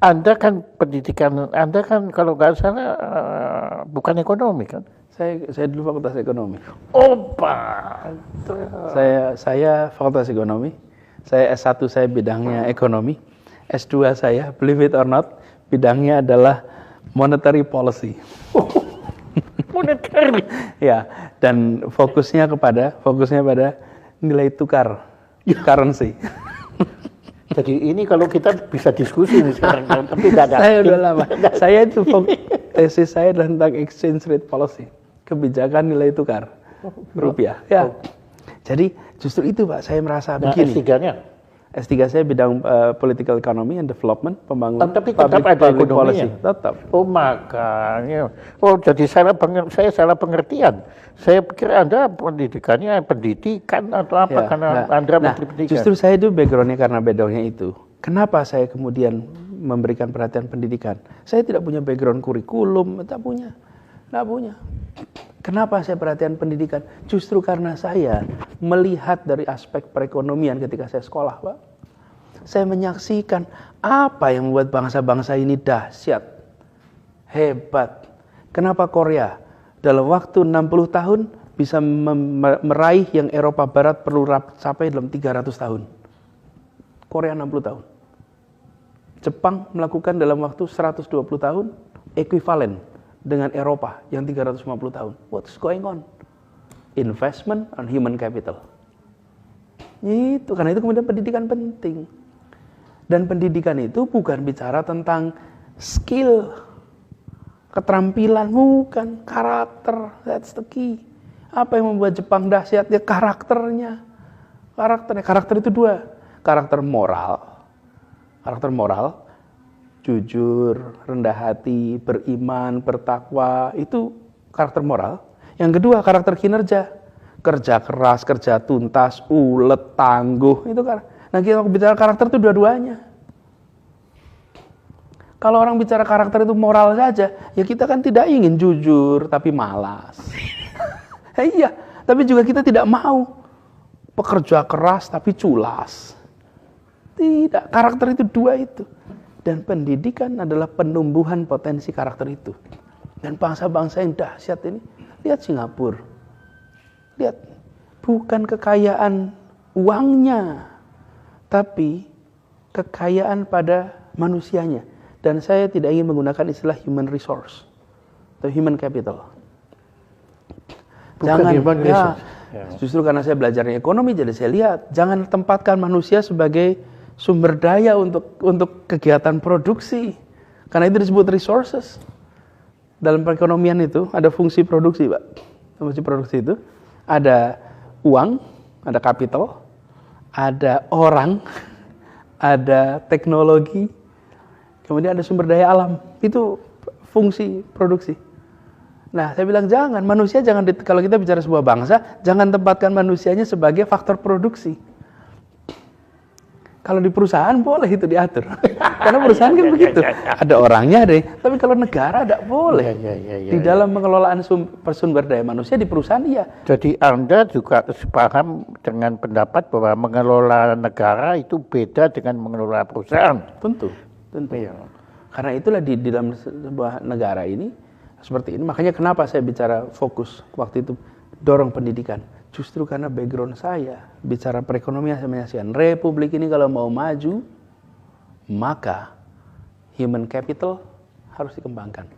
Anda kan pendidikan, Anda kan kalau nggak salah bukan ekonomi kan? Saya dulu fakultas ekonomi. Oh, Pak. Saya fakultas ekonomi. Saya S1 saya bidangnya ekonomi. S2 saya, believe it or not, bidangnya adalah monetary policy. Monetary. Ya, dan fokusnya pada nilai tukar, currency. Jadi ini kalau kita bisa diskusi nih sekarang, tapi tidak ada. Saya udah lama. Saya itu tesis saya adalah tentang exchange rate policy, kebijakan nilai tukar rupiah. Ya. Jadi justru itu Pak, saya merasa begini. S3-nya? S3 saya bidang political economy and development, pembangunan Tapi tetap ada ekonominya. Tetap. Oh, makanya. Oh, jadi saya salah pengertian. Saya pikir Anda pendidikannya pendidikan atau apa karena Anda menteri pendidikan. Justru saya itu backgroundnya karena backgroundnya itu. Kenapa saya kemudian memberikan perhatian pendidikan? Saya tidak punya background kurikulum, tidak punya. Kenapa saya perhatian pendidikan? Justru karena saya melihat dari aspek perekonomian ketika saya sekolah, Pak. Saya menyaksikan apa yang membuat bangsa-bangsa ini dahsyat, hebat. Kenapa Korea dalam waktu 60 tahun bisa meraih yang Eropa Barat perlu capai dalam 300 tahun. Korea 60 tahun. Jepang melakukan dalam waktu 120 tahun, ekuivalen dengan Eropa yang 350 tahun. What's going on? Investment on human capital. Itu, karena itu kemudian pendidikan penting. Dan pendidikan itu bukan bicara tentang skill, keterampilan, bukan, karakter, that's the key. Apa yang membuat Jepang dahsyat? Ya karakternya. Karakter itu dua. Karakter moral, jujur, rendah hati, beriman, bertakwa, itu karakter moral. Yang kedua, karakter kinerja. Kerja keras, kerja tuntas, ulet, tangguh, itu kan. Nah, kita bicara karakter itu dua-duanya. Kalau orang bicara karakter itu moral saja, ya kita kan tidak ingin jujur tapi malas. Iya, tapi juga kita tidak mau pekerja keras tapi culas. Tidak, karakter itu dua itu. Dan pendidikan adalah penumbuhan potensi karakter itu. Dan bangsa-bangsa yang dahsyat ini, lihat Singapura. Lihat, bukan kekayaan uangnya, tapi kekayaan pada manusianya. Dan saya tidak ingin menggunakan istilah human resource atau human capital. Bukan human resource. Justru karena saya belajarnya ekonomi, jadi saya lihat, jangan tempatkan manusia sebagai sumber daya untuk kegiatan produksi. Karena itu disebut resources. Dalam perekonomian itu ada fungsi produksi, Pak. Fungsi produksi itu ada uang, ada capital, ada orang, ada teknologi, kemudian ada sumber daya alam. Itu fungsi produksi. Nah, saya bilang jangan, manusia jangan, kalau kita bicara sebuah bangsa, jangan tempatkan manusianya sebagai faktor produksi. Kalau di perusahaan boleh itu diatur. Karena perusahaan kan begitu. Ada orangnya deh. Tapi kalau negara tidak boleh. Di dalam pengelolaan sumber daya manusia di perusahaan iya. Jadi Anda juga sepaham dengan pendapat bahwa mengelola negara itu beda dengan mengelola perusahaan. Tentu. Ya. Karena itulah di dalam sebuah negara ini seperti ini. Makanya kenapa saya bicara fokus waktu itu dorong pendidikan. Justru karena background saya, bicara perekonomian saya menyaksikan, Republik ini kalau mau maju, maka human capital harus dikembangkan.